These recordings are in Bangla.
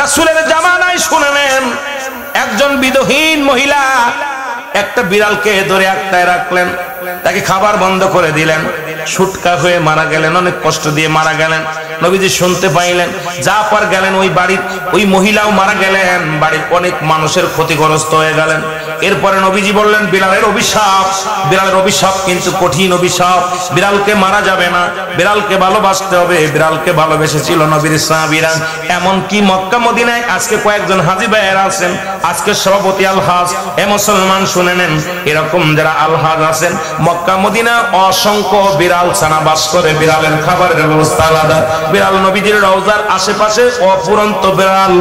রাসূলের জামানায় শুনে নেন, একজন বিধহীন মহিলা একটা বিড়ালকে ধরে আটকায় রাখলেন, তাকে খাবার বন্ধ করে দিলেন, ছুটকা হয়ে মারা গেলেন, অনেক কষ্ট দিয়ে মারা গেলেন। নবীজি শুনতে পাইলেন, যা পার গেলেন ওই বাড়ির ওই মহিলাও মারা গেলেন, বাড়ির অনেক মানুষের ক্ষতিগ্রস্ত হয়ে গেলেন। এরপরে নবীজি বললেন, বিড়ালের অভিশাপ, বিড়ালের অভিশাপ কিন্তু কঠিন অভিশাপ, বিড়ালকে মারা যাবে না, বিড়ালকে ভালোবাসতে হবে। বিড়ালকে ভালোবেসেছিল নবীর সাহাবীরা। এমনকি মক্কা মদিনায় আজকে কয়েকজন হাজী ভাইয়েরা আছেন, আজকে সভাপতি আলহাজ, এ মুসলমান শুনে নেন, এরকম যারা আলহাজ আছেন মক্কা মদিনা অসংখ্য বিড়াল ছানা বাস করে। বিড়ালের খাবারের ব্যবস্থা আলাদা। বিড়াল নবীজির রওজার আশেপাশে অপুরন্ত বিড়াল,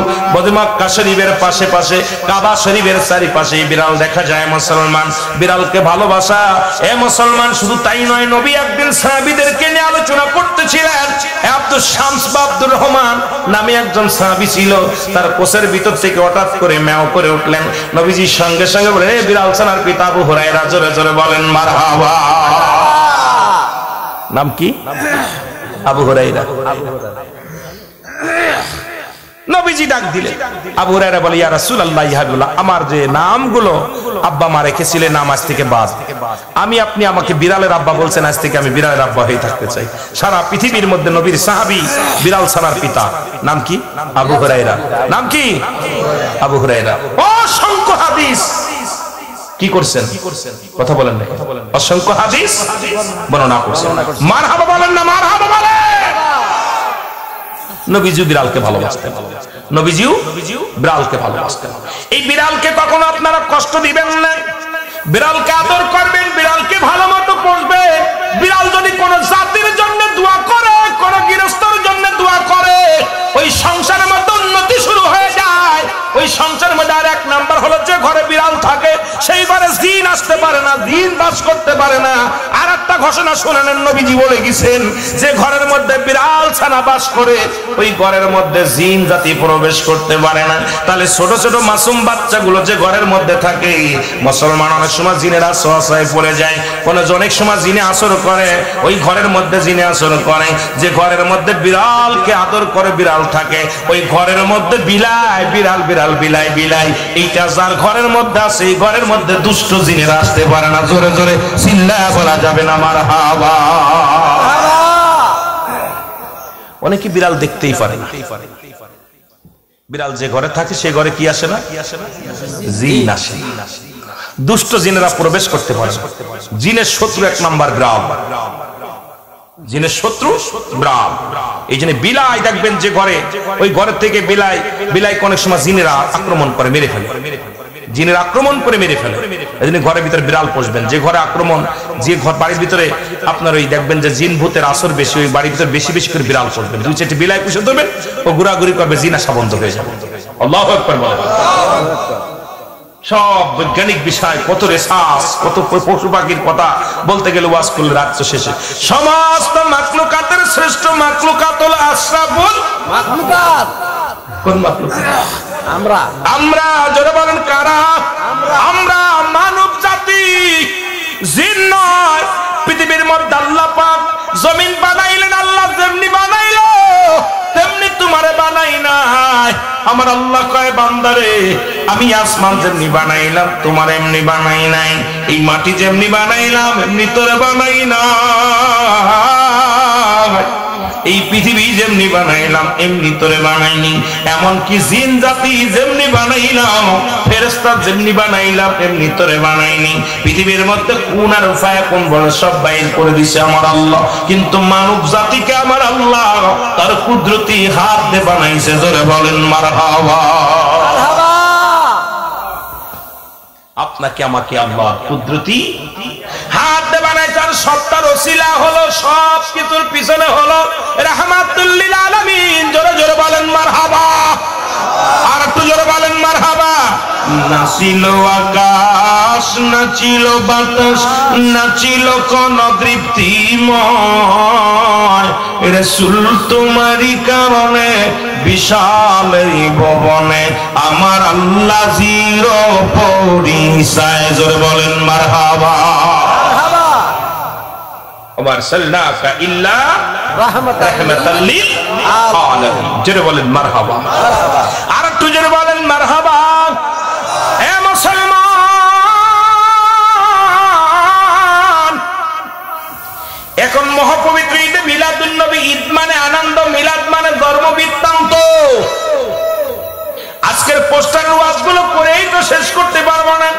মক্কা শরীফের পাশে পাশে, কাবা শরীফের চারিপাশে বিড়াল দেখা যায়। মুসলমান বিড়ালকে ভালোবাসা, এ মুসলমান শুধু তাই নয়, নবী একদিন সাহাবীদেরকে নিয়ে আলোচনা করতেছিলেন। আব্দুল শামস বা আব্দুর রহমান নামে একজন সাহাবী ছিল, তার কোষের ভিতর থেকে হঠাৎ করে ম্যাও করে উঠলেন। নবীজির সঙ্গে সঙ্গে বলে, হে বিড়াল ছানার পিতা আবু হুরায়রা, জোরে জোরে বলেন মারহাবা। নাম কি? আবু হুরায়রা। নবীজি ডাক দিলেন, আবু হুরায়রা বলে, ইয়া রাসূলুল্লাহ, ইয়া হাবিবাল্লাহ, আমার যে নামগুলো আব্বা মা রেখেছিলেন নাম আজ থেকে বাদ। আপনি আমাকে বিড়ালের আব্বা বলছেন, আজ থেকে আমি বিড়ালের আব্বা হয়ে থাকতে চাই। সারা পৃথিবীর মধ্যে নবীর সাহাবী বিড়াল ছানার পিতা নাম কি? আবু হুরায়রা। নাম কি? আবু হুরায়রা। অসংখ্য হাদিস কি করছেন? কথা বলেন না। অসংখ্য হাদিস বর্ণনা করছেন। মারহাবা বলেন না, মারহাবা বলেন। নবীজিও বিড়ালকে ভালোবাসতেন, নবীজিও বিড়ালকে ভালোবাসতেন। এই বিড়ালকে কখনো আপনারা কষ্ট দিবেন না, বিড়ালকে আদর করবেন, বিড়ালকে ভালো মতো পুষবেন। বিড়াল যদি কোন জাতির জন্য দোয়া করে, কোন গৃহস্থর জন্য দোয়া করে, ওই সংসারের মধ্যে উন্নতি শুরু হয়ে যায়। ওই সংসারের মধ্যে আর এক নাম্বার হলো, যে ঘরে বিড়াল থাকে সেই ঘরে জিন আসতে পারে না, জিন বাস করতে পারে না। আর একটা ঘোষণা শুনেন, নবীজি বলে গেছেন, যে ঘরের মধ্যে বিড়াল ছানা বাস করে ওই ঘরের মধ্যে জিন জাতি প্রবেশ করতে পারে না। তাহলে ছোট ছোট মাসুম বাচ্চাগুলো যে ঘরের মধ্যে থাকে, মুসলমান অনেক সময় জিনের আশ্রয় পড়ে যায়, কোন অনেক সময় জিনে আসর করে, ওই ঘরের মধ্যে জিনে আসর করে। যে ঘরের মধ্যে বিড়ালকে আদর করে বিড়াল থাকে, ওই ঘরের মধ্যে বিলাই, বিড়াল বিড়াল বিলাই বিলাই, এইটা যার ঘরের মধ্যে আছে, এই ঘরের মধ্যে দুষ্ট জিনেরা আসতে পারে না। জোরে জোরে চিল্লায়া বলা যাবে না মারহাবা। অনেকে বিড়াল দেখতেই পারে না। বিড়াল যে ঘরে থাকে সে ঘরে কি আসে না? জিন আসে। দুষ্ট জিনেরা প্রবেশ করতে পারে। জিনের শত্রু এক নাম্বার বিড়াল, জিনের শত্রু বিড়াল। এই জন্য বিলাই দেখবেন যে ঘরে, ওই ঘরের থেকে বিলাই অনেক সময় জিনেরা আক্রমণ করে মেরে ফেলে, জিনের আক্রমণ করে মেরে ফেলে। এই জন্য ঘরের ভিতরে বিড়াল পুষবেন। যে ঘরে আক্রমণ, যে ঘর বাড়ির ভিতরে আপনার ওই দেখবেন যে জিন ভূতের আসর বেশি, ওই বাড়ির ভিতরে বেশি বেশি করে বিড়াল পুষবেন। দুই চারটি বিলাই পুষে দেবেন, ও ঘোরাঘুরি করবে, জিন আসা বন্ধ হয়ে যাবে। আল্লাহু আকবার বলেন। সব বৈজ্ঞানিক বিষয়, কত রিসার্চ, কত পশু পাখির কথা বলতে গেলে ওয়াজ করলে রাত শেষে। সমস্ত মাখলুকাতের শ্রেষ্ঠ মাখলুকাত হলো আশরাফুল মাখলুকাত। কোন মাখলুকাত? আমরা। আমরা জোরে বলেন কারা? আমরা মানব জাতি, জিন নয়। পৃথিবীর মধ্যে আল্লাহ পাক জমিন বানাইলেন, আল্লাহ যেমনি বানাইলো তেমনি তোমারে বানাই নাই। আমার আল্লাহ কয়, বান্দারে আমি আসমান যেমনি বানাইলাম তোমার এমনি বানাই নাই, এই মাটি যেমনি বানাইলাম এমনি তোরে বানাই না, এই পৃথিবী যেমনি বানাইলাম এমনি তোরে বানাইনি। এমনকি জিন জাতি যেমনি বানাইলাম, ফেরেশতা যেমনি বানাইলাম এমনি তোরে বানাইনি। পৃথিবীর মধ্যে কোন আর উপায় কোন বলে সব বাইর করে দিছে আমার আল্লাহ, কিন্তু মানব জাতিকে আমার আল্লাহ তার কুদরতি হাত দিয়ে বানাইছে। জোরে বলেন মারহাবা। আপনাকে আমাকে আল্লাহ কুদরতি হাত দিয়ে বানাইছে। আর সবটার ওসিলা হলো, সব কিছুর পিছনে হলো রাহমাতুল লিল আলামিন। জোরে জোরে বলেন মারহাবা। আর একটু জোরে বলেন মারহাবা। নাচিল আকাশ, নাচিল বাতাস, নাচিল কোন তৃপ্তিময়, রাসূল তোমারই কারণে বিশাল এই ভবনে আমার আল্লাহ জির পরিচয়। জোরে বলেন মারহাবা। ওয়া আরসালনাকা ইল্লা রাহমাতাল লিল আলামিন। জোরে বলেন মারহাবা। একটু জোরে বলেন মারহাবা। এ মুসলমান, এখন মহাপবিত্র ঈদে মিলাদুন নবী। ঈদ মানে আনন্দ, মিলাদ মানে ধর্ম বৃত্তান্ত। আজকের পোস্টার ওয়াজগুলো করেই তো শেষ করতে পারবো না।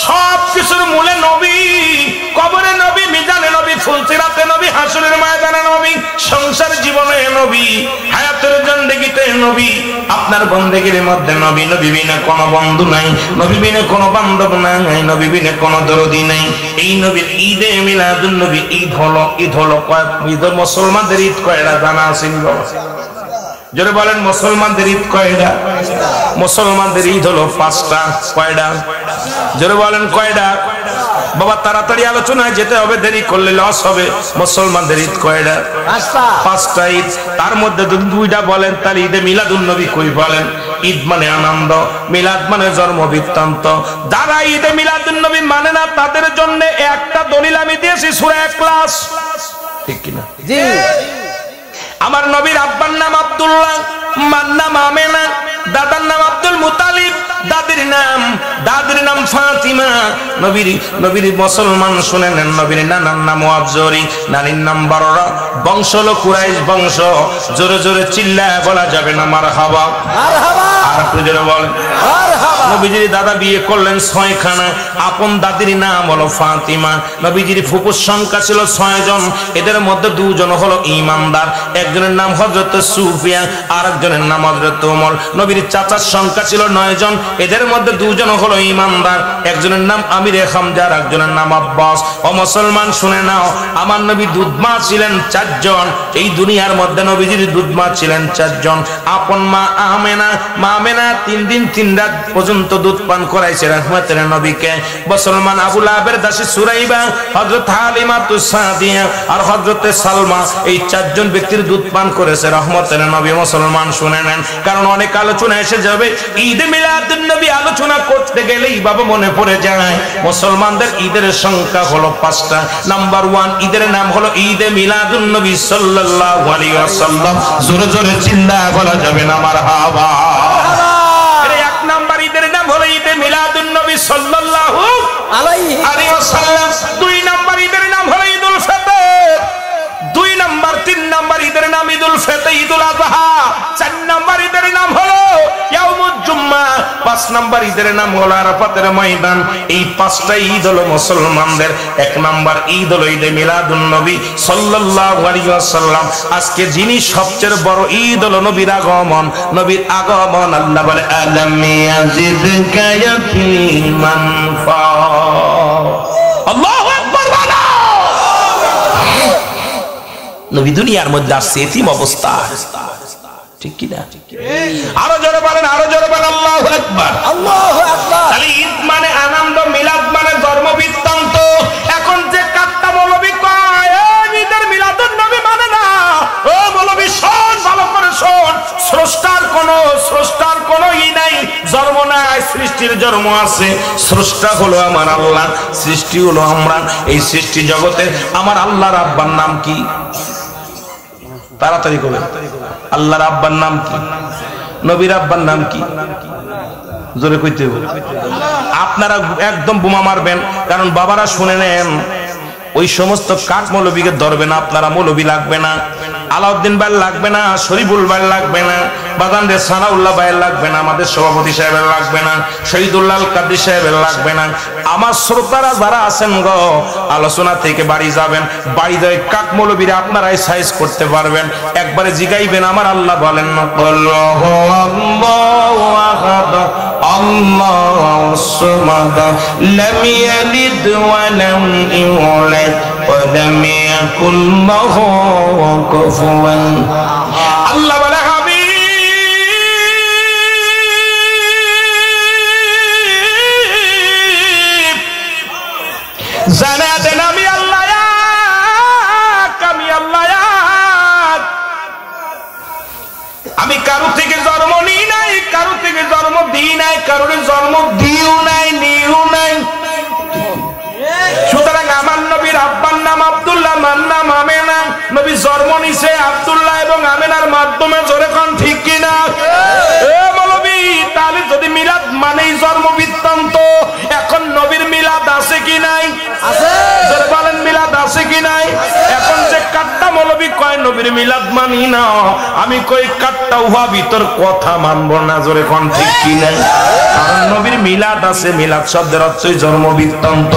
সব কিছুর মূলে নবী, কবরে নবী, মিজানে নবী, ফুলসিরাতে নবী, হাসরের ময়দানে নবী, সংসার জীবনে নবী, হায়াতের জিন্দেগিতে নবী। আপনার বন্দেগীর মধ্যে নবী, নবী বিনা কোনো বন্ধু নাই, নবী বিনা কোনো বান্ধব নাই, নবী বিনা কোনো দরদি নাই। এই নবীর ঈদে মিলাদুন নবী ঈদ হলো ঈদ মুসলমানদের ঈদ কয়টা জানা আছে? জোরে বলেন মুসলমানদের ঈদ কয়টা? মুসলমানদের ঈদ হলো 5টা। কয়টা? জোরে বলেন কয়টা? বাবা তাড়াতাড়ি আলোচনায় যেতে হবে, দেরি করলে লস হবে। মুসলমানদের ঈদ কয়টা? 5টা ঈদ। তার মধ্যে যদি 2টা বলেন তাহলে ঈদে মিলাদুন নবী কই বলেন? ঈদ মানে আনন্দ, মিলাদ মানে জন্ম বৃত্তান্ত। যারা ঈদে মিলাদুন নবী মানে না তাদের জন্য একটা দলিল আমি দিয়েছি সূরা ইখলাস। ঠিক কিনা? জি। আমার নবীর আব্বার নাম আব্দুল্লাহ, মার নাম আমেনা, দাদার নাম আব্দুল মুতালিব, দাদির নাম ফাতিমা। নবীর মুসলমান শুনে নেন, নবীর নানার নাম আবজরি, নানির নাম বাররা, বংশ হলো কুরাইশ বংশ। জোরে জোরে চিল্লায় বলা যাবে না মারহাবা? আর আপনি জোরে বলেন নবীজির দাদা বিয়ে করলেন 6 খানা। আপন দাদির নাম হলো ফাতিমা। নবীজির ফুপুর সংখ্যা ছিল 6 জন। এদের মধ্যে 2 জন হলো ইমানদার, একজনের নাম হযরত সুফিয়ান, আর একজনের নাম হযরত ওমর। নবীর চাচার সংখ্যা ছিল 9 জন। এদের মধ্যে 2 জন হলো ইমানদার, একজনের নাম আমিরে হামজা, আর একজনের নাম আব্বাস। ও মুসলমান শুনে নাও, আমার নবী দুধমা ছিলেন 4 জন। এই দুনিয়ার মধ্যে নবীজির দুধমা ছিলেন 4 জন। আপন মা আমেনা 3 দিন 3 রাত পর্যন্ত দুধ পান করাইছে রহমতের নবীকে। মুসলমান আবু লাহাবের দাসী সুরাইবা, হযরত হালিমাতুস সাদিয়া আর হযরত সালমা, এই 4 জন ব্যক্তির দুধ পান করেছে রহমতের নবী। মুসলমান শুনে নেন, কারণ অনেক আলোচনা এসে যাবে। ঈদে মিলাদুন নবী আলোচনা করতে গেলেই বাবা মনে পড়ে যায় মুসলমানদের ঈদের সংখ্যা হলো 5টা। নাম্বার 1 ঈদের নাম হলো ঈদে মিলাদুন নবী সাল্লাল্লাহু আলাইহি ওয়াসাল্লাম। জোরে জোরে চিল্লায় বলা যাবে না মারহাবা? নাম্বার ঈদের নাম হলো ঈদে মিলাদুন নবী সাল্লাল্লাহু আলাইহি ওয়াসাল্লাম। 2 নাম্বার ঈদের নাম হলো ঈদুল ফিতর। 2 নাম্বার 3 নাম্বার ঈদের নাম ঈদুল ফিতর, ঈদুল আযহা। 4 নাম্বার ঈদের নাম হলো ইয়াউমুল জুম্মা। 5 নাম্বার ঈদের নাম হলো আরাফাতের ময়দান। এই 5টা ঈদ হলো মুসলমানদের। 1 নাম্বার ঈদ হলো ঈদে মিলাদুন নবী সাল্লাল্লাহু আলাইহি ওয়াসাল্লাম। আজকে যিনি সবচেয়ে বড় ঈদ হলো নবীর আগমন। নবীর আগমন আল্লাহ বলে আলাম ইয়াজিদকা ইয়াতীমান ফা। আল্লাহু আকবার। নবী দুনিয়ার মধ্যে আসছে এতিম অবস্থা, ঠিক কি না? আরো জোরে বলেন, আরো জোরে বলেন আল্লাহু আকবার। আল্লাহু আকবার। তাহলে ঈদ মানে আনন্দ, মিলাদ মানে ধর্ম বৃত্তান্ত। এখন যে কাটটা মৌলবী কয় ঈদের মিলাদুন নবী মানে না, ও মৌলবী শোন, ভালো করে শোন। স্রষ্টার কোনো নাই, জন্ম নাই, সৃষ্টির জন্ম আছে। স্রষ্টা হলো আমার আল্লাহ, সৃষ্টি হলো আমরা। এই সৃষ্টি জগতে আমার আল্লাহর আব্বার নাম কি? তাড়াতাড়ি বলেন। আল্লাহর আব্বার নাম কি? নবীর আব্বার নাম কি? জোরে কইতে হবে। আপনারা একদম বোমা মারবেন, কারণ বাবারা শুনে নেন, ওই সমস্ত কাক মৌলবীকে ধরবে না। আপনারা মৌলবী লাগবে না, আলাউদ্দিন ভাই লাগবে না, শরীফুল ভাই লাগবে না, বাদানদের সানাউল্লাহ ভাইয়ের লাগবে না, আমাদের সভাপতি সাহেবের লাগবে না, শহীদুল্লাহ কাদি সাহেবের লাগবে না। আমার শ্রোতারা যারা আছেন গো, আলোচনা থেকে বাড়ি যাবেন, বাড়ি যায় কাক মৌলবীরা আপনারাই সাইজ করতে পারবেন। একবারে জিগাইবেন আমার আল্লাহ বলেন না, আল্লাহুস সামাদ লাম ইয়ালিদ ওয়া লাম ইউলাদ ওয়া লাম ইয়াকুল লাহু কুফুয়ান। আল্লাহ বলে জানা দেন আমি আল্লাহ এক, আমি আল্লাহ এক। আমি কারো থেকে জন্ম নিই নাই, কারো থেকে জন্ম দিই নাই, কারোর জন্ম দিও নাই, নিও নাই। সুতরাং আমার নবীর আব্বার নাম আব্দুল্লাহ, মার নাম আমেনা। নবী জন্ম নিছে আব্দুল্লাহ এবং আমেনার মাধ্যমে। জোরে কোন ঠিক কিনা? এ মৌলবী নবীর মিলাদ মানি না। আমি কই কাটটা উহা ভিতর কথা মানবো না, জোরে কোন ঠিক কি না? কারণ নবীর মিলাদ আছে, মিলাদ শব্দের অর্থই জন্ম বৃত্তান্ত।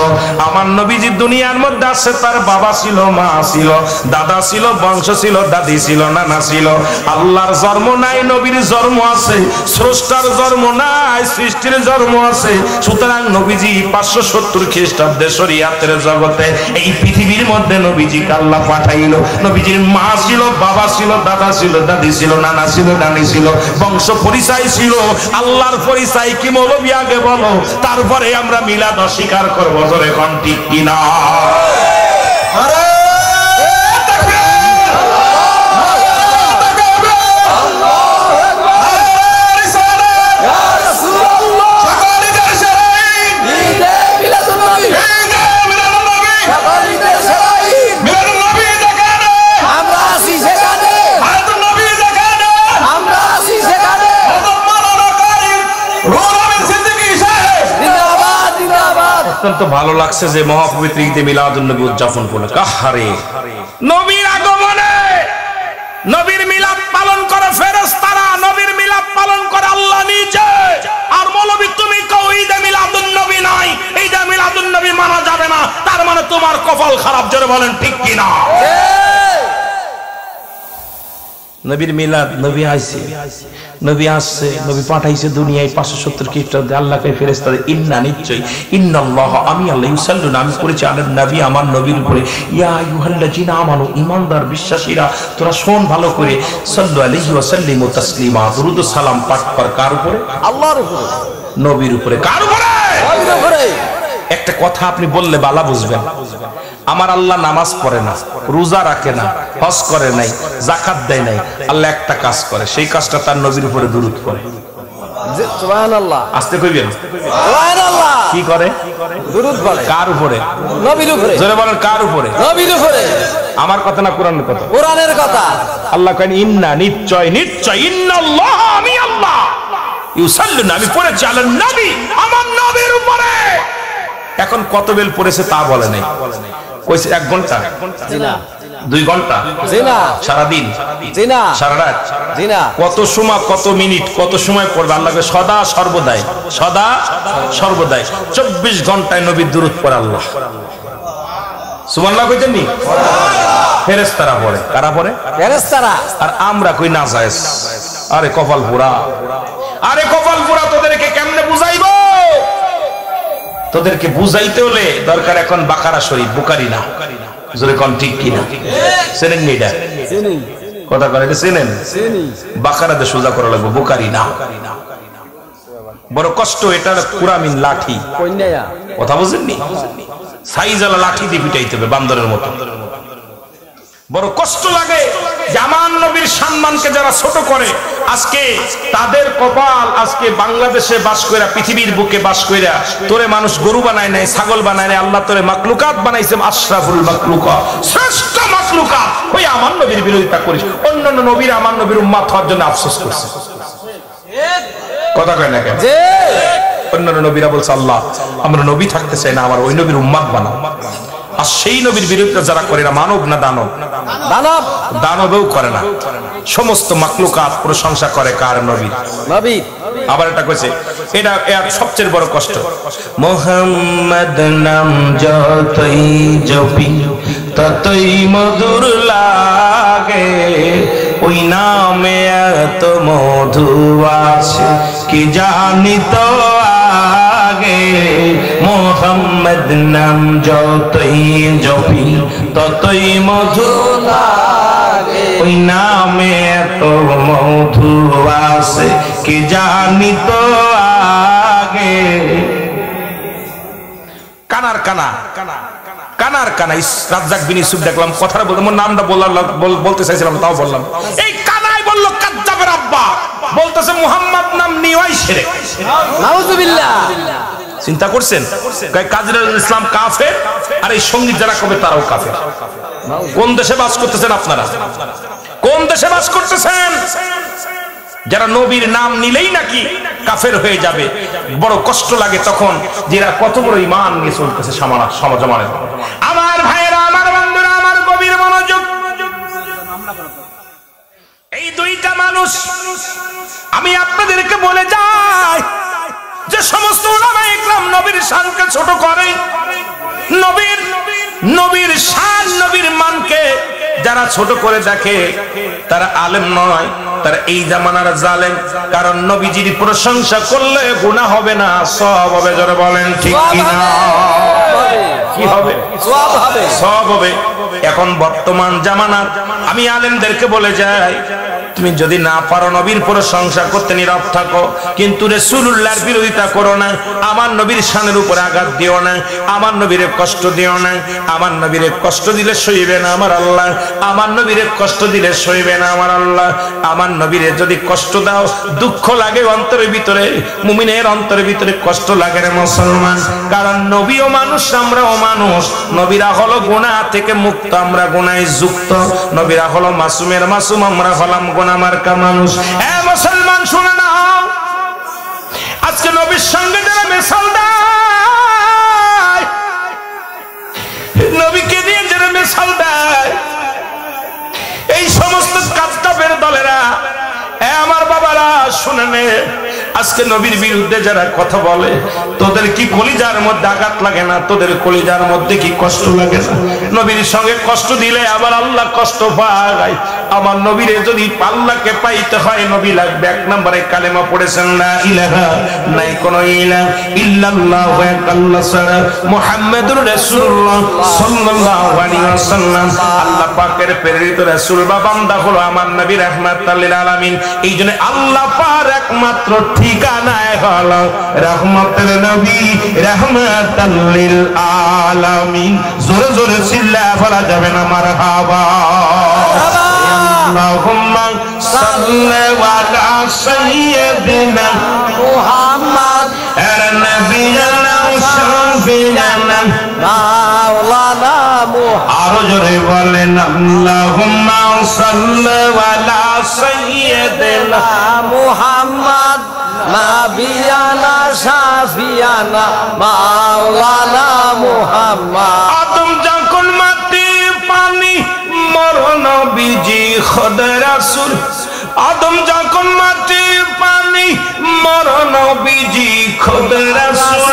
আমার নবীজি দুনিয়ার মধ্যে আছে, তার বাবা ছিল, মা ছিল, দাদা ছিল, বংশ ছিল, দাদি ছিল, নানা ছিল। আল্লাহর জন্ম নাই, নবীর জন্ম আছে। স্রষ্টার জন্ম নাই, সৃষ্টির জন্ম আছে। সুতরাং নবীজি 570 খ্রিস্টাব্দে শরীয়তের জগতে এই পৃথিবীর মধ্যে নবীজিকে আল্লাহ পাঠাইল। নবীজির মা ছিল, বাবা ছিল, দাদা ছিল, দাদি ছিল, নানা ছিল, নানি ছিল, বংশ পরিচয় ছিল। আল্লাহর পরিচয় কি মৌলবি আগে বলো, তারপরে আমরা মিলাদ অস্বীকার করবো, জোরে কোন ঠিক কিনা? অত্যন্ত ভালো লাগছে যে মহাপবিত্র ঈদে মিলাদুন নবী উদযাপন করলো। কাহারে নবীর আগমনে নবীর মিলাদ পালন করে ফেরেশতারা, নবীর মিলাদ পালন করে আল্লাহ নিজে। আর মৌলবী তুমি কও ঈদে মিলাদুন নবী নাই, ঈদে মিলাদুন নবী মানা যাবে না, তার মানে তোমার কপাল খারাপ, জোরে বলেন ঠিক কি না? নবীর মিলাদ, নবী আইছে, নবী আসছে, নবী পাঠাইছে দুনিয়ায় 570 খ্রিস্টাব্দে। আল্লাহকে ফেরেশতাদের ইন্না নিশ্চয়, ইন্নাল্লাহ আমি আল্লাহ ইউসাল্লুনা আমি করেছি আলান নবী আমার নবীর উপরে। ইয়া আইয়ুহাল্লাযিনা আমানু ঈমানদার বিশ্বাসীরা তোরা শোন ভালো করে, সাল্লু আলাইহি ওয়া সাল্লিমু তাসলিমা দুরূদ ও সালাম পাঠ কর। কার উপরে? আল্লাহর উপরে, নবীর উপরে। কার উপরে? নবীর উপরে। একটা কথা আপনি বললে বালা বুঝবেন। আমার আল্লাহ নামাজ পড়ে না, রোজা রাখে না, হজ করে নাই, যাকাত দেয় নাই। আল্লাহ একটা কাজ করে, সেই কাজটা তার নবীর উপরে দুরূদ করে। সুবহানাল্লাহ। আস্তে কইবেন সুবহানাল্লাহ। কি করে? দুরূদ পড়ে। কার উপরে? নবীর উপরে। জোরে বলেন কার উপরে? নবীর উপরে। আমার কথা না কোরআনের কথা? কোরআনের কথা। আল্লাহ কয় ইন্না নিশ্চয়, নিশ্চয় ইন্নাল্লাহ আমি আল্লাহ ইউসাল্লুনা আমি পড়েছি আলান নবী আমার নবীর উপরে। এখন কত বেল পড়েছে তা বলে নাই, কইছে 1 ঘন্টা, জি না 2 ঘন্টা, জি না সারাদিন, জি না সারা রাত, জি না কত সময়, কত মিনিট, কত সময় পড়বে? আল্লাহকে সদা সর্বদাই, সদা সর্বদাই 24 ঘন্টায় নবীর দুরূদ পড়ে আল্লাহ। সুবহানাল্লাহ কইতেন নি? ফেরেশতারা পড়ে। কারা পড়ে? ফেরেশতারা। আর আমরা কই না জায়েজ। আরে কপাল পুরা, আরে কপাল পুরা। তোদেরকে কেমনে বুঝাইবো? তোদেরকে বুঝাইতে হলে দরকার এখন বাকারা শরীফ, বুখারী না, জোরে কোন ঠিক কি না? চেনেন নি এটা? চিনি। কথা কয় এটা চেনেন? চিনি। বাকারা দে সোজা করা লাগবে, বুখারী না। বড় কষ্ট, এটা কুরামিন লাঠি, কইনায়া কথা বুঝেননি? সাইজালা লাঠি দিয়ে পিটাইতে হবে বান্দরের মতো। বড় কষ্ট লাগে যে আমার নবীর সম্মানকে যারা ছোট করে, আজকে তাদের কপাল। আজকে বাংলাদেশে বাস কইরা, পৃথিবীর বুকে বাস কইরা তোরে মানুষ গরু বানায় নাই, ছাগল বানায় নাই, আল্লাহ তোরে মাকলুকাত বানাইছে, আশরাফুল মাকলুকাত, শ্রেষ্ঠ মাকলুকাত। ওই আমার নবীর বিরোধিতা করিস। অন্যান্য নবীর আমার নবীর উম্মত হওয়ার জন্য আফসোস করছে। কথা কয় না কেন? অন্যান্য নবীরা বলছে আল্লাহ আমরা নবী থাকতে চাই না, আমার ওই নবীর উম্মত বানাও। আর সেই নবীর বিরুদ্ধে যারা করে না, মানব না দানব? দানব। দানবেও করে না। সমস্ত মাকলুকাত প্রশংসা করে কার? নবীর। নবীর। আবার এটা কইছে, এটা এর সবচেয়ে বড় কষ্ট। মুহাম্মদ নাম যতই জপি ততই মধুর লাগে, ওই নামে এত মধু আছে কি জানি তো আগে। মুহাম্মদ নাম যতই জপি ততই মধু লাগে, ওই নামে এত মধু আছে কি জানি তো আগে। কানার কানা, কানার কানা। রাজ্জাক বিন ইউসুফ দেখলাম কথাটা বলতে, আমার নামটা বলতে চাইছিলাম তাও বললাম। এই কানাই বলল কাজ্জাবের আব্বা, বলতেছে মুহাম্মদ নাম নিওয়াই শিরক। নাউজুবিল্লাহ। চিন্তা করছেন? কাজী নজরুল ইসলাম কাফের, আর এই সঙ্গীত যারা কবে তারাও কাফের। কোন দেশে বাস করতেছেন আপনারা? কোন দেশে বাস করতেছেন? যারা নবীর নাম নিলেই নাকি কাফের হয়ে যাবে। বড় কষ্ট লাগে তখন, যারা কত বড় ঈমান নিয়ে চলতেছে সমাজ। আমার ভাইয়েরা, আমার বন্ধুরা, আমার গভীর মনোযোগ। মানুষ। আমি আপনাদেরকে বলে যাই, যে সমস্ত উলামায়ে ইকরাম নবীর শানকে ছোট করে, নবীর শান, নবীর মানকে যারা ছোট করে দেখে, তারা আলেম নয়, তারা এই জামানার জালেম। কারণ নবীজির প্রশংসা করলে গুনাহ হবে না, সওয়াব হবে। জোরে বলেন ঠিক কিনা? কি হবে? সওয়াব হবে। এখন বর্তমান জামানার আমি আলেমদেরকে বলে যাই, তুমি যদি না পারো নবীর প্রশংসা করতে নীরব থাকো, কিন্তু রাসূলুল্লাহর বিরোধিতা করো না। আমার নবীর শানের উপর আঘাত দিও না, আমার নবীরে কষ্ট দিও না। আমার নবীরে কষ্ট দিলে সইবে না আমার আল্লাহ, আমার নবীরে কষ্ট দিলে সইবে না আমার আল্লাহ। আমার নবীরে যদি কষ্ট দাও, দুঃখ লাগে অন্তরের ভিতরে, মুমিনের অন্তরের ভিতরে কষ্ট লাগে রে মুসলমান। কারণ নবীও মানুষ, আমরাও মানুষ। নবীরা হলো গুনাহ থেকে মুক্ত, আমরা গুনাহে যুক্ত। নবীরা হলো মাসুমের মাসুম, আমরা হলাম গুনাহ মার্কা মানুষ। এ মুসলমান শুনে নাও, আজকে নবীর সঙ্গে যারা মিশাল দেয়, নবীকে দিয়ে যারা মিশাল দেয়, এই সমস্ত কাজটাবের দলেরা, আমার বাবারা শুনে নে, আজকে নবীর বিরুদ্ধে যারা কথা বলে, তোদের কি কলিজার মধ্যে আঘাত লাগে না? তোদের কলিজার মধ্যে কি কষ্ট লাগে না? নবীর সঙ্গে কষ্ট দিলে আবার আল্লাহ কষ্ট পায়। আমার নবীরে যদি আল্লাহকে পাইতে হয়, নবী লাগবে। এক নম্বরে কালেমা পড়েছেন লা ইলাহা, নাই কোন ইলাহ ইল্লাল্লাহু আল্লাহ ছাড়া, মুহাম্মাদুর রাসূলুল্লাহ সাল্লাল্লাহু আলাইহি ওয়াসাল্লাম আল্লাহ পাকের প্রেরিত রাসূল বা বান্দা হলো আমার নবী রাহমাতুল লিল আলামিন। এইজন্য আল্লাহ পাক একমাত্র ঠিকানায় হলো রহমতের নবী, রাহমাতুল লিল আলামিন। জোরে জোরে চিল্লায়া বলা যাবে না মারহাবা। আল্লাহুম্মা সাল্লি আলা সাইয়্যিদিনা মুহাম্মদ নবিয়ানা শাফিয়ানা মাওলানা মুহাম্মদ। আরো জোরে বলেন আল্লাহুম্মা সাল্লি আলা সাইয়্যিদিনা মুহাম্মদ নবিয়ানা শাফিয়ানা মাওলানা মুহাম্মদ। আদম যখন মাটি পানি মরণ নবীজি খোদা রাসূল, আদম যখন মাটি পানি মরণ নবীজি খোদা রাসূল,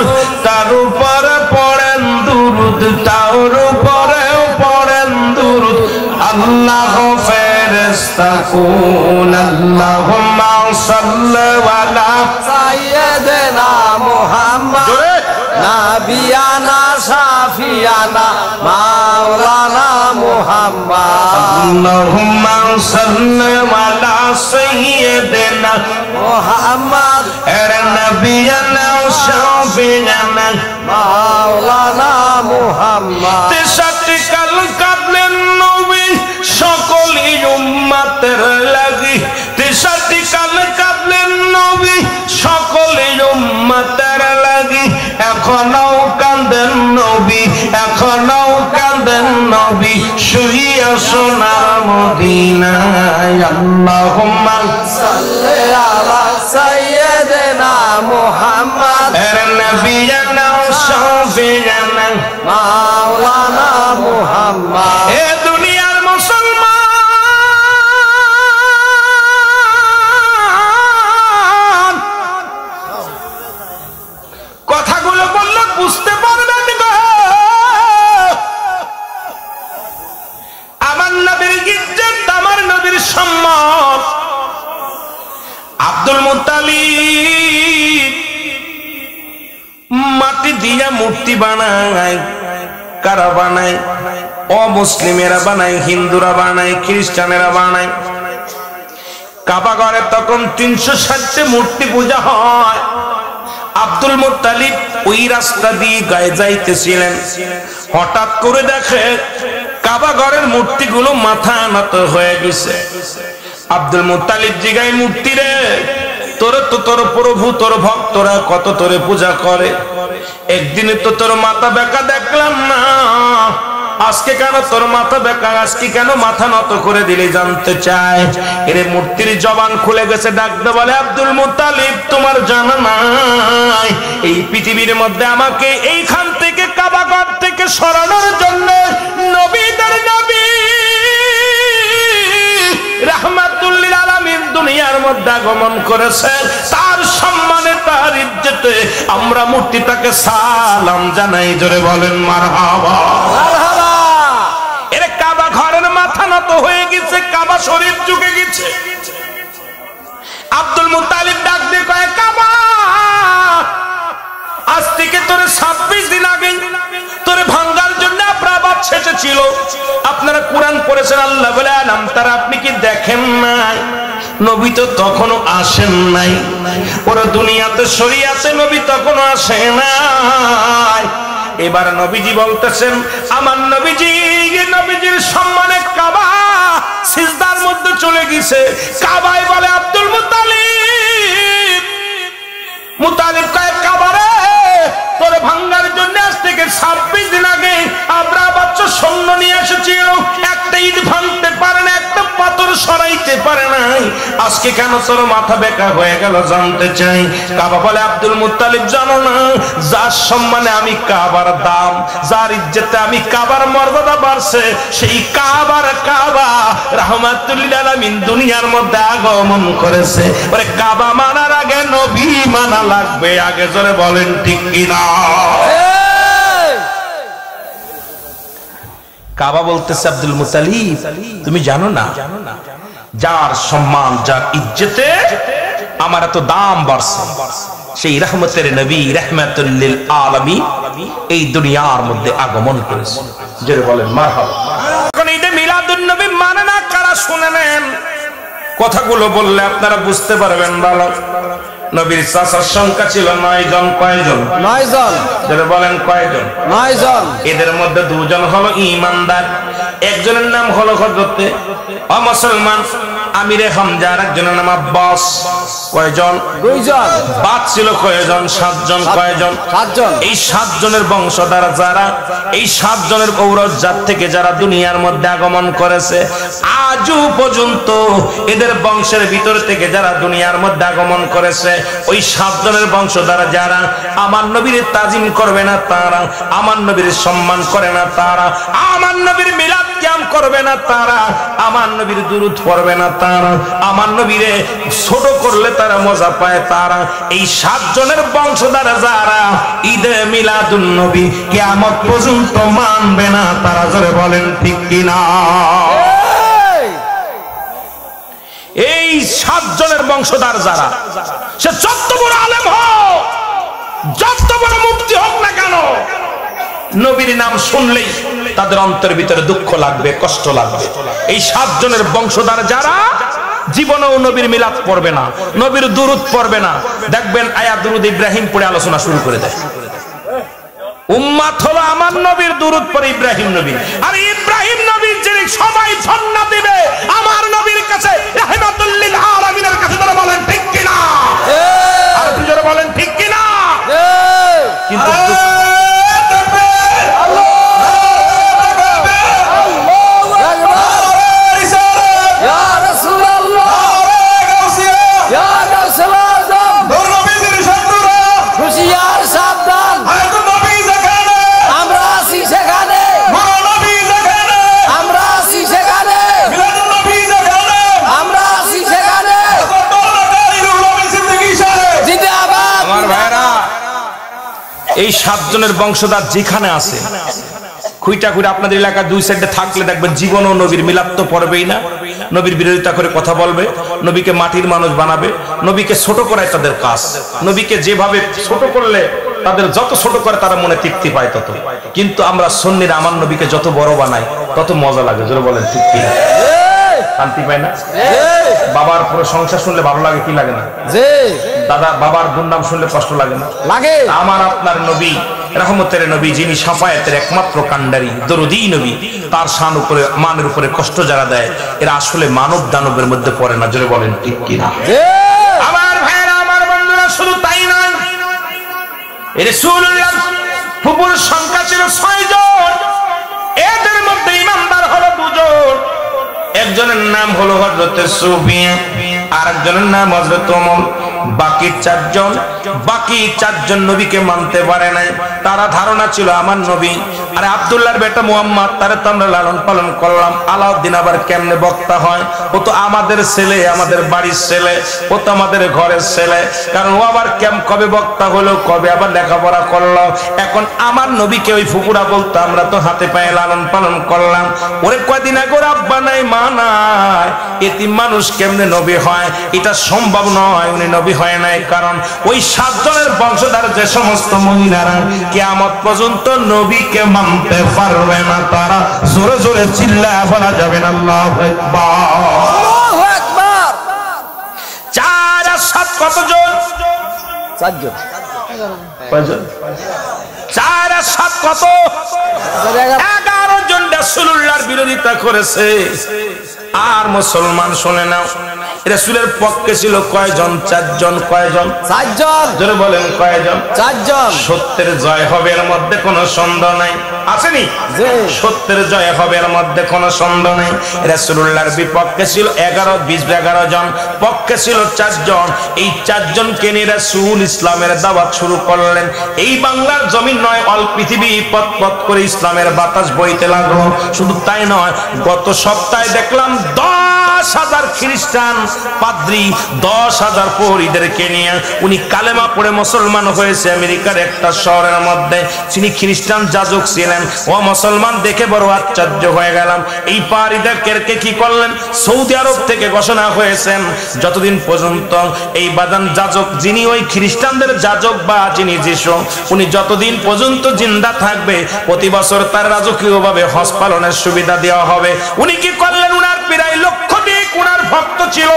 তার উপরে পড়েন দুরূদ, তার উপরে পড়েন দুরূদ। আল্লাহ ফেরেশতা কুন আল্লাহুম্মা সাল্লি আলা সাইয়্যিদিনা মুহাম্মদ নবিয়ানা শাফিয়ানা মাওলানা মুহাম্মদ। আল্লাহুম্মা সাল্লি আলা সাইয়্যিদিনা মুহাম্মদ নবিয়ানা শাফিয়ানা মাওলানা মুহাম্মদ। তেষট্টি কাল কাঁদলেন নবী সকলি উম্মতের লাগি, তেষট্টি কাল কাঁদলেন নবী সকলি উম্মতের লাগি। এখনো কাঁদেন নবী, এখনো কাঁদেন নবী, শুইয়া সোনার মদিনায়। আল্লাহুম্মা সাল্লি আলা সাইয়্যিদিনা মুহাম্মদ নবিয়ানা শাফিয়ানা মাওলানা মুহাম্মদ। এ দুনিয়ার মুসলমান, কথাগুলো বললে বুঝতে পারবেন গো। আমার নবীর ইজ্জত, আমার নবীর সম্মান। আব্দুল মুত্তালিব মাটি দিয়া মূর্তি বানায়। কারা বানায়? অমুসলিমেরা বানায়, হিন্দুরা বানায়, খ্রিস্টানেরা বানায়। কাবা ঘরে তখন 360টি মূর্তি পূজা হয়। আব্দুল মুত্তালিব ওই রাস্তা দিয়ে গায়ে যাইতেছিলেন, হঠাৎ করে দেখে কাবা ঘরের মূর্তিগুলো মাথা নত হয়ে গেছে। আব্দুল মুত্তালিব জিগায়, মূর্তি রে, তোরে তো তোর প্রভু, তোর ভক্তরা কত তোরে পূজা করে, একদিনে তো তোর মাথা বেঁকা দেখলাম না, আজকে কেন তোর মাথা বেঁকা, আজকে কেন মাথা নত করে দিলে জানতে চায়। এর মূর্তির জবান খুলে গেছে, ডাকতে বলে, আব্দুল মুত্তালিব তোমার জানা নাই এই পৃথিবীর মধ্যে আমাকে এইখান থেকে কাবা ঘর থেকে সরানোর জন্য নবীদের নবী রাহমাতুল লিল আলামিন দুনিয়ার মধ্যে আগমন করেছে, তার সম্মানে তার ইজ্জতে আমরা মূর্তিটাকে সালাম জানাই। জোরে বলেন মারহাবা। এর কাবা ঘরের মাথা নত হয়ে গেছে, কাবা শরীফ ঝুঁকে গেছে। আব্দুল মুত্তালিব ডাক দিয়ে কয়, কাবা আজ থেকে তোরে 26 দিন আগে তোরে ভাঙ্গার জন্য আপনার বাপ ছেঁচেছিল। আপনারা কোরআন পড়েছেন, আল্লাহ বলে আলাম তারা আপনি কি দেখেন নাই? নবী তো তখনও আসেন নাই, পুরো দুনিয়াতে শরিয়াতে নবী তখনও আসে নাই। এবার নবীজি বলতেছেন, আমার নবীজি, নবীজির সম্মানে কাবা সিজদার মধ্যে চলে গেছে। কাবায় বলে আব্দুল মুত্তালিব, মুত্তালিব কয় কাবা রে, তোর ভাঙ্গার জন্য আজ থেকে 26 দিন আগে আমরা বাচ্চা সৈন্য নিয়ে এসেছিল, একটা ইট ভাঙতে পারে না, একটা পাথর সরাইতে পারে নাই, আজকে কেন তোর মাথা বেঁকা হয়ে গেল জানতে চাই। কাবা বলে আব্দুল মুত্তালিব, জানো না যার সম্মানে আমি কাবার দাম, যার ইজ্জতে আমি কাবার মর্যাদা বাড়ছে, সেই কাবার কাবা রাহমাতুল লিল আলামিন দুনিয়ার মধ্যে আগমন করেছে। ওরে কাবা মানার আগে নবী মানা লাগবে আগে। জোরে বলেন ঠিক কিনা? কাবা বলতেছে আব্দুল মুত্তালিব, তুমি জানো না যার সম্মান যার ইজ্জতে আমার এত দাম বাড়ছে, সেই রহমতের নবী রাহমাতুল লিল আলামিন এই দুনিয়ার মধ্যে আগমন করেছে। জোরে বলেন মারহাবা। এখন ঈদে মিলাদুন নবী মানে না কারা শুনে নেন, কথাগুলো বললে আপনারা বুঝতে পারবেন ভালো। নবীর চাচার সংখ্যা ছিল 9 জন। কয়জন? 9 জন। যারা বলেন কয়জন? 9 জন। এদের মধ্যে 2 জন হলো ঈমানদার, একজনের নাম হলো হযরতে মুসলমান আমিরে হামজা, আর একজনের নাম আব্বাস। কয়জন? 2 জন। বাদ ছিল কয়জন? 7 জন। কয়জন? 7 জন। এই 7 জনের বংশধর যারা, এই 7 জনের ঔরসজাত থেকে যারা দুনিয়ার মধ্যে আগমন করেছে, আজও পর্যন্ত এদের বংশের ভিতর থেকে যারা দুনিয়ার মধ্যে আগমন করেছে, ওই 7 জনের বংশধর যারা আমার নবীর তাজিম করবে না তারা, আমার নবীর সম্মান করে না তারা, আমার নবীর মিলাদ কিয়াম করবে না তারা, আমার নবীর দুরূদ পড়বে না তারা, আমার নবীরে ছোট করলে তারা মজা পায় তারা, এই 7 জনের বংশধর যারা ঈদে মিলাদুন নবী কিয়ামত পর্যন্ত মানবে না তারা। জোরে বলেন ঠিক কিনা? এই 7 জনের বংশধর যারা, সে যত বড় আলেম হোক, যত বড় মুফতি হোক না কেন, নবীর নাম শুনলেই তাদের অন্তরের ভিতরে দুঃখ লাগবে, কষ্ট লাগবে। এই 7 জনের বংশধর যারা জীবনেও নবীর মিলাদ পড়বে না, নবীর দুরূদ পড়বে না, দেখবেন আয়াত দুরূদ ইব্রাহিম পড়ে আলোচনা শুরু করে দেয়। উম্মাত হলো আমার নবীর দুরূদ পড়ে ইব্রাহিম নবী, আর ইব্রাহিম নবীর যিনি সবাই ফন্না দিবে আমার নবীর কাছে, রাহমাতুল লিল আলামিনের কাছে। তারা বলেন ঠিক কিনা? আর দুজনে বলেন ঠিক কিনা? কিন্তু এই 7 জনের বংশধর যেখানে আছে, খুইটা খুঁড়ে আপনাদের এলাকা 2 সাইডে থাকলে দেখবেন জীবনও নবীর মিলাদ তো পড়বেই না, নবীর বিরোধিতা করে কথা বলবে, নবীকে মাটির মানুষ বানাবে, নবীকে ছোট করায় তাদের কাজ। নবীকে যেভাবে ছোট করলে তাদের যত ছোট করে তারা মনে তৃপ্তি পায় তত। কিন্তু আমরা সুন্নিরা আমার নবীকে যত বড় বানাই তত মজা লাগে। জোরে বলেন ঠিক কি? শান্তি পায় না? বাবার পুরো সংসার শুনলে ভালো লাগে কি লাগে না? দাদা বাবার দুর্নাম শুনলে কষ্ট লাগে না? লাগে। আমার আপনার নবী রহমতের নবী, যিনি শাফায়াতের একমাত্র কান্ডারি, দরুদী নবী, তার শান উপরে মানের উপরে কষ্ট যারা দেয় এরা আসলে মানব দানবের মধ্যে পড়ে না। জোরে বলেন ঠিক কিনা? আমার ভাইরা, আমার বন্ধুরা, শুধু তাই নয়, রাসূলুল্লাহ ফুপুর সংখ্যা ছিল 6 জন, এদের মধ্যে ইমানদার হলো 2 জন। একজনের নাম হলো হযরত সুফিয়া, আরেকজনের নাম হযরত ওমর। বাকি চারজন নবীকে মানতে পারে নাই। তারা ধারণা ছিল আমার নবী। আরে আব্দুল্লাহর বেটা মুহাম্মদ, তারে তো আমরা লালন পালন করলাম, আলাউদ্দিন আবার কেমনে বক্তা হয়? ও তো আমাদের ছেলে, আমাদের বাড়ির ছেলে, ও তো আমাদের ঘরের ছেলে। কারণ ও আবার কবে বক্তা হলো, কবে আবার লেখাপড়া করলো। এখন আমার নবীকে ওই ফুকুরা বলতো, আমরা তো হাতে পায়ে লালন পালন করলাম। ওরে কয়দিন আগে ওর আব্বা নাই, মা নাই, এতিম মানুষ কেমনে নবী হয়? এটা সম্ভব নয়, উনি নবী হয় নাই। কারণ ওই 7 জনের বংশধর যে সমস্ত মহিলারা কিয়ামত পর্যন্ত নবীকে মানতে পারবে না, তারা জোরে জোরে চিল্লায় বলা যাবে না আল্লাহু আকবার। আল্লাহু আকবার। 4 আর 7 কতজন? 4 জন। কয়জন? 4 আর 7 কত? 11 জন রাসূলুল্লাহর বিরোধিতা করেছে। আর মুসলমান শুনে নাও, রাসূলের পক্ষে ছিল কয়জন? 4 জন। কয়জন? 4 জন। জোরে বলেন কয়জন? 4 জন। সত্যের জয় হবে, এর মধ্যে কোনো সন্দেহ নাই, আসেনি? সত্যের জয় হবে, এর মধ্যে কোনো সন্দেহ নাই। রাসূলুল্লাহর বিপক্ষে ছিল 11 জন, পক্ষে ছিল 4 জন। এই 4 জনকে নিয়ে রাসূল ইসলামের দাওয়াত শুরু করলেন। এই বাংলার জমিন নয়, অল পৃথিবী পথ পথ করে ইসলামের বাতাস বইতে লাগলো। শুধু তাই নয়, গত সপ্তাহে দেখলাম 10,000 খ্রিস্টান পাদ্রী, 10,000 পৌরীদেরকে নিয়ে উনি কালেমা পড়ে মুসলমান হয়েছে আমেরিকার একটা শহরের মধ্যে। তিনি খ্রিস্টান যাজক ছিলেন। ও মুসলমান দেখে বড় আশ্চর্য হয়ে গেলাম। এই পাদ্রীদেরকে কি করলেন? সৌদি আরব থেকে ঘোষণা হয়েছেন, যতদিন পর্যন্ত এই বাদান যাজক, যিনি ওই খ্রিস্টানদের যাজক বা যিনি যিশু, উনি যতদিন পর্যন্ত জিন্দা থাকবে, প্রতি বছর তার রাজকীয়ভাবে হজ পালনের সুবিধা দেওয়া হবে। উনি কি করলেন? উনার প্রায় লক্ষাধিক উনার ভক্ত ছিল।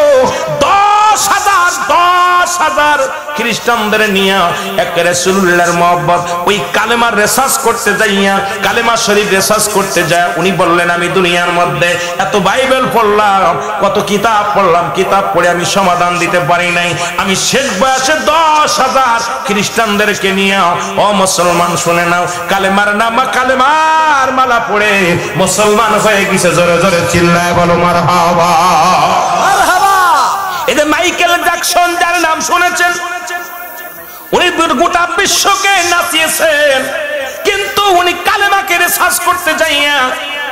10,000 খ্রিস্টানদের নিয়ে এক রাসূলুল্লাহর মহব্বত ওই কালেমার রিসার্চ করতে যাইয়া, কালেমা শরীফ রিসার্চ করতে যায়, উনি বললেন, আমি দুনিয়ার মধ্যে এত বাইবেল পড়লাম, কত কিতাব পড়লাম, কিতাব পড়ে আমি সমাধান দিতে পারি নাই। আমি শেষ বয়সে 10,000 খ্রিস্টানদেরকে নিয়ে, ও মুসলমান শুনে নাও, কালেমার মালা পড়ে মুসলমান হয়ে গেছে। জোরে জোরে চিল্লায় বলো মারহাবা। মারহাবা। এই যে মাইকেল জ্যাকসন, যার নাম শুনেছেন, উনি গোটা বিশ্বকে নাচিয়েছেন, কিন্তু উনি কালেমাকে রিসার্চ করতে যাইয়া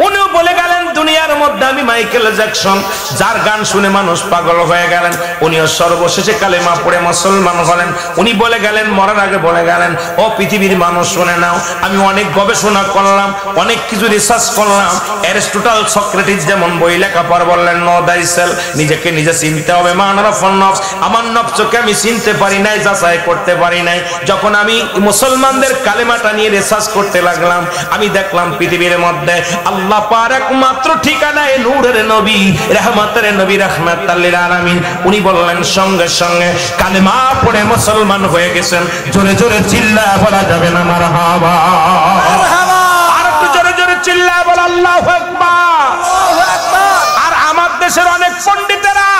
উনিও বলে গেলেন, দুনিয়ার মধ্যে আমি মাইকেল জ্যাকসন, যার গান শুনে মানুষ পাগল হয়ে গেলেন, উনিও সর্বশেষে কালেমা পড়ে মুসলমান হলেন। উনি বলে গেলেন, মরার আগে বলে গেলেন, ও পৃথিবীর মানুষ শুনে নাও, আমি অনেক গবেষণা করলাম, অনেক কিছু রিসার্চ করলাম। অ্যারিস্টটল, সক্রেটিস যেমন বই লেখা পর বললেন, নো দাই সেলফ, নিজেকে নিজে চিনতে হবে। আমার নফসকে আমি চিনতে পারি নাই, যাচাই করতে পারি নাই। যখন আমি মুসলমানদের কালেমাটা নিয়ে রিসার্চ করতে লাগলাম, আমি দেখলাম পৃথিবীর মধ্যে আল্লাহ পাক একমাত্র ঠিকানায় নূরের নবী, রহমতের নবী, রাহমাতাল লিল আলামিন। উনি বললেন, সঙ্গে সঙ্গে কালেমা পড়ে মুসলমান হয়ে গেছেন। জোরে জোরে চিল্লায় বলা যাবে না মারহাবা? মারহাবা। আর একটু জোরে জোরে চিল্লায় বলা আল্লাহু আকবার। আল্লাহু আকবার। আর আমার দেশের অনেক পণ্ডিতেরা,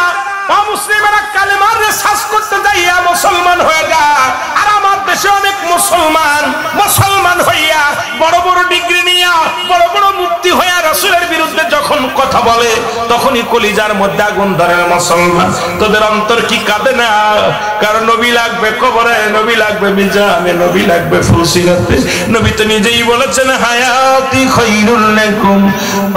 অমুসলিমেরা কালেমার রিসার্চ করতে যাইয়া মুসলমান হয়ে যায়। আর আমার দেশে অনেক মুসলমান হইয়া বড় বড় ডিগ্রি নিয়া, বড় বড় মুফতি হইয়া রাসূলের বিরুদ্ধে যখন কথা বলে, তখনই কলিজার মধ্যে আগুন ধরে। মুসলমান, তোদের অন্তর কি কাঁদে না? কারণ নবী লাগবে কবরে, নবী লাগবে মিজানে, নবী লাগবে ফুলসিরাতে। নবী তো নিজেই বলেছেন, হায়াতি খায়রুল লাকুম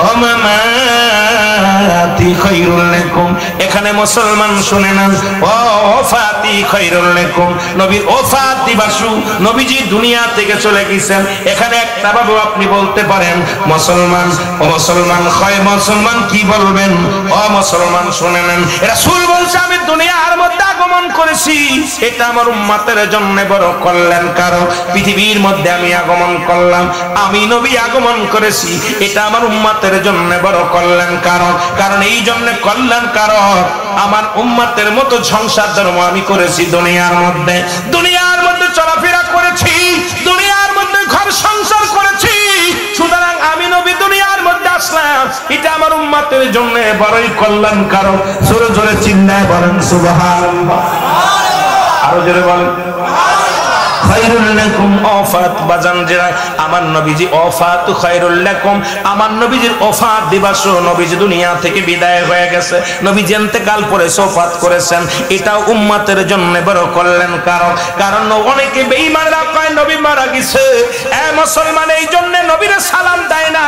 ওয়া মামাতি খায়রুল লাকুম। এখানে মুসলমান শুনে নেন, ওয়াফাতি খায়রুল লাকুম, নবীর ওফাত দিবসু, নবীজি দুনিয়া থেকে চলে গেছেন। এখানে একটা ভাবে আপনি বলতে পারেন, মুসলমান, ও মুসলমান, হয় মুসলমান কি বলবেন? ও মুসলমান শুনে নেন, রাসূল বলছে, আমি দুনিয়ার মধ্যে আগমন করেছি, এটা আমার উম্মতের জন্য বড় কল্যাণ। কারণ পৃথিবীর মধ্যে আমি আগমন করলাম, আমি নবী আগমন করেছি, এটা আমার উম্মতের জন্য বড় কল্যাণ। কারণ এই জন্য কল্যাণ, কারণ আমার উম্মতের মতো সংসার ধর্ম আমি করেছি দুনিয়ার মধ্যে চলাফেরা করেছি, দুনিয়ার মধ্যে ঘর সংসার করেছি। সুতরাং আমি নবী দুনিয়ার মধ্যে আসলাম, এটা আমার উম্মতের জন্য বড়ই কল্যাণ। কারণ জোরে জোরে চিল্লায় বলেন সুবহানাল্লাহ। আরো জোরে বলেন। খায়রুল লাকুম ওয়াফাত বাজান যারা আমার নবীজি ওয়াফাতু খায়রুল লাকুম আমার নবীজির ওয়াফাত দিবস নবীজি দুনিয়া থেকে বিদায় হয়ে গেছে নবীজি ইন্তেকাল করে ওয়াফাত করেছেন এটা উম্মতের জন্য বড় কল্যাণ কারণ অনেকে বেঈমানরা কয় নবী মারা গেছে এ মুসলমান এই জন্য নবীর সালাম দেয় না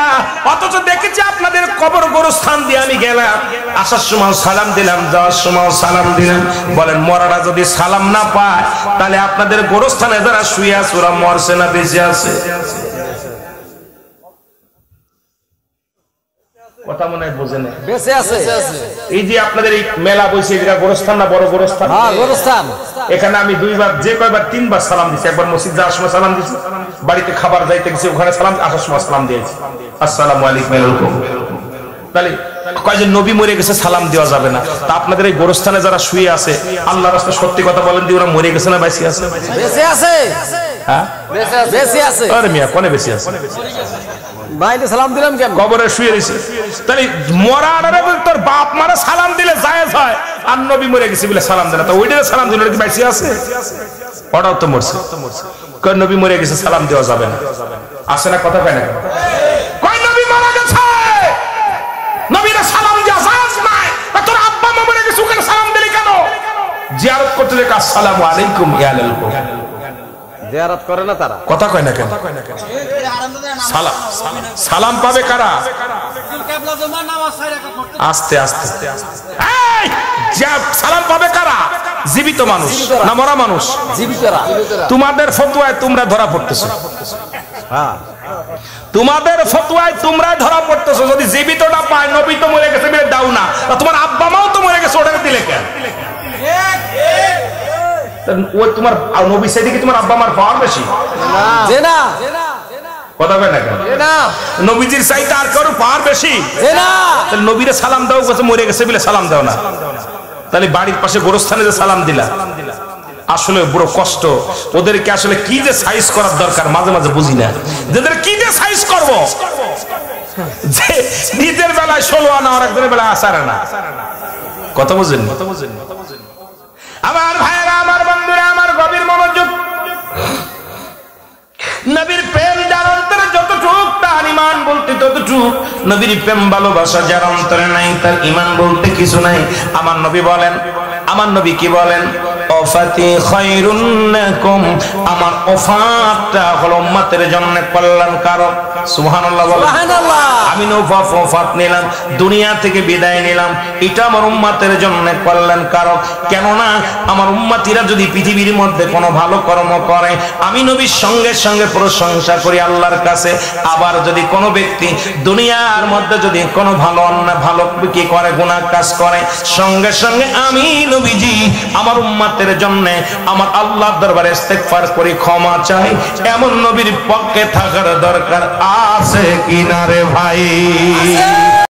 অথচ দেখেছি আপনাদের কবর গোরস্থান দিয়ে আমি গেলাম আসার সময় সালাম দিলাম যাওয়ার সময় সালাম দিলাম বলেন মরারা যদি সালাম না পায় তাহলে আপনাদের গোরস্থানে যারা শুয়ে আছে ওরা মরছে না বেঁচে আছে কথা মনে বোঝে না বেঁচে আছে এই যে আপনাদের এই মেলা বইছে এটা গোরস্থান না বড় গোরস্থান হ্যাঁ গোরস্থান এখানে আমি দুইবার যে কয়বার তিনবার সালাম দিছি একবার মসজিদ যাওয়ার সময় সালাম দিছি বাড়িতে খাবার যাইতে গেছি ওখানে সালাম আসার সময় সালাম দিয়েছি আসসালামু আলাইকুম তাহলে কয় যে নবী মরে গেছে সালাম দেওয়া যাবে না তা আপনাদের এই গোরস্থানে যারা শুয়ে আছে আল্লাহর রাস্তায় সত্যি কথা বলেন দি ওরা মরে গেছে না বেঁচে আছে বেঁচে আছে হ্যাঁ বেঁচে আছে আরে মিয়া কোনে বেঁচে আছে বাইরে সালাম দিলাম কেন কবরে শুয়ে রয়েছে তাহলে মরার তোর বাপ মারা সালাম দিলে জায়েজ হয় আর নবী মরে গেছে বলে সালাম দেয় না তো ওইটা সালাম দিলে কি বেঁচে আছে ওটাও তো মরছে কয় নবী মরে গেছে সালাম দেওয়া যাবে না আসে না কথা কয় না কয় নবী মারা গেছে নবীর সালাম দেওয়া জায়েজ নাই তোর আব্বা মা মরে গেছে ওখানে সালাম দিলি কেন জিয়ারত করতে যে আসসালামু আলাইকুম ইয়া আলাইকুম জিয়ারত করে না তারা কথা কয় না কেন সালাম সালাম পাবে কারা আস্তে আস্তে এই সালাম পাবে কারা জীবিত মানুষ না মরা মানুষ জীবিতরা তোমাদের ফতোয়ায় তোমরা ধরা পড়তেছো হ্যাঁ তোমাদের ফতোয়ায় তোমরা ধরা পড়তেছো যদি জীবিতটা পায় নবী তো মরে গেছে বলে দাও না তোমার আব্বা মাও তো মরে গেছে ওটাকে দিলে কেন ওই তোমার নবী সাইদি কি তোমার আব্বা মার পাওয়ার বেশি না কথা কয় না কেন নবীজির চাইতে আর কারো পাওয়ার বেশি না তাহলে নবীরে সালাম দাও কাছে মরে গেছে বলে সালাম দাও না তাহলে বাড়ির পাশে গোরস্থানে যে সালাম দিলা আসলে বড় কষ্ট ওদেরকে আসলে কি যে সাইজ করার দরকার মাঝে মাঝে বুঝি না যাদের কি যে সাইজ করব যে নিজের বেলায় 16 আনা আর একজনের বেলায় 18 আনা কথা বুঝেন আমার ভাইরা আমার বন্ধুরা আমার গভীর মনোযোগ নবীর প্রেম যার অন্তরে যতটুক তার ঈমান বলতে ততটুক নবীর প্রেম ভালোবাসা যার অন্তরে নাই তার ঈমান বলতে কিছু নাই আমার নবী বলেন আমার নবী কি বলেন ওয়াফাতি খায়রুন লাকুম আমার ওয়াফাতটা হলো উম্মতের জন্য কল্যাণকারক সুবহানাল্লাহ বলেন সুবহানাল্লাহ আমি ওয়াফাত নিলাম দুনিয়া থেকে বিদায় নিলাম এটা আমার উম্মতের জন্য কল্যাণকারক কেন না আমার উম্মতিরা যদি পৃথিবীর মধ্যে কোনো ভালো কর্ম করে আমি নবীর সঙ্গে সঙ্গে প্রশংসা করি আল্লাহর কাছে আবার যদি কোনো ব্যক্তি দুনিয়ার মধ্যে যদি কোনো ভালো অন্যায় ভালো কি করে গুনাহ কাজ করে সঙ্গে সঙ্গে আমি নবীজি আমার উম্মতের জন্য আমার আল্লাহর দরবারে ইস্তেগফার করি ক্ষমা চাই এমন নবীর পক্ষে থাকার দরকার আছে কিনা রে ভাই